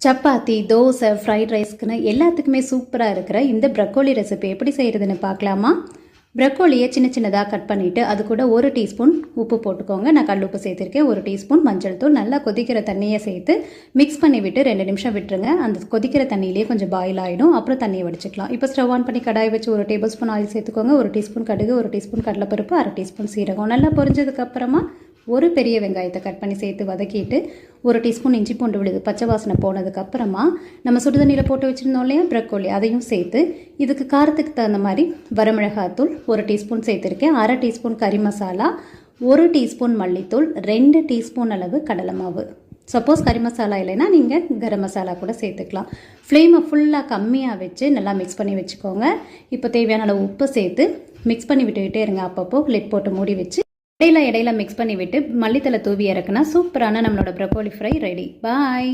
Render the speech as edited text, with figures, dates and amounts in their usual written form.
Chapati, dosa, fried ரைஸ்க்குன்னு எல்லாத்துக்குமே சூப்பராக இருக்கிற இந்த ப்ரக்கோலி ரெசிபி எப்படி செய்கிறதுன்னு பார்க்கலாமா? ப்ரக்கோலியை சின்ன சின்னதாக கட் பண்ணிவிட்டு அது கூட 1 டீஸ்பூன் உப்பு போட்டுக்கோங்க. நான் கல் உப்பு சேர்த்துருக்கேன். 1 டீஸ்பூன் மஞ்சள் தூள், நல்லா கொதிக்கிற தண்ணியை சேர்த்து மிக்ஸ் பண்ணி விட்டு 2 நிமிஷம் விட்டுருங்க. அந்த கொதிக்கிற தண்ணியிலே கொஞ்சம் பாயில் ஆகிடும். அப்புறம் தண்ணியை வடிச்சிக்கலாம். இப்போ ஸ்டவ் ஆன் பண்ணி கடாய் வச்சு 1 டேபிள் ஸ்பூன் ஆயில் சேர்த்துக்கோங்க. 1 டீஸ்பூன் கடுகு, 1 டீஸ்பூன் கடலைப்பருப்பு, 1/2 டீஸ்பூன் சீரகம். நல்லா பொரிஞ்சதுக்கப்புறமா ஒரு பெரிய வெங்காயத்தை கட் பண்ணி சேர்த்து வதக்கிட்டு 1 டீஸ்பூன் இஞ்சி பூண்டு விழுது பச்சை வாசனை போனதுக்கப்புறமா நம்ம சுடுதண்ணியில் போட்டு வச்சுருந்தோம் இல்லையா ப்ரக்கோலி, அதையும் சேர்த்து இதுக்கு காரத்துக்கு தகுந்த மாதிரி வரமிளகாத்தூள் 1 டீஸ்பூன் சேர்த்துருக்கேன். 1/2 டீஸ்பூன் கறி மசாலா, 1 டீஸ்பூன் மல்லித்தூள், 2 டீஸ்பூன் அளவு கடலை மாவு. சப்போஸ் கறி மசாலா இல்லைன்னா நீங்கள் கரம் மசாலா கூட சேர்த்துக்கலாம். ஃப்ளேமை ஃபுல்லாக கம்மியாக வச்சு நல்லா மிக்ஸ் பண்ணி வச்சுக்கோங்க. இப்போ தேவையான அளவு உப்பு சேர்த்து மிக்ஸ் பண்ணி விட்டுக்கிட்டே இருங்க. அப்பப்போ லிட் போட்டு மூடி வச்சு இடையில மிக்ஸ் பண்ணி விட்டு மல்லித்தலை தூவி இறக்குனா சூப்பரான நம்மளோட ப்ரக்கோலி ஃப்ரை ரெடி. பாய்.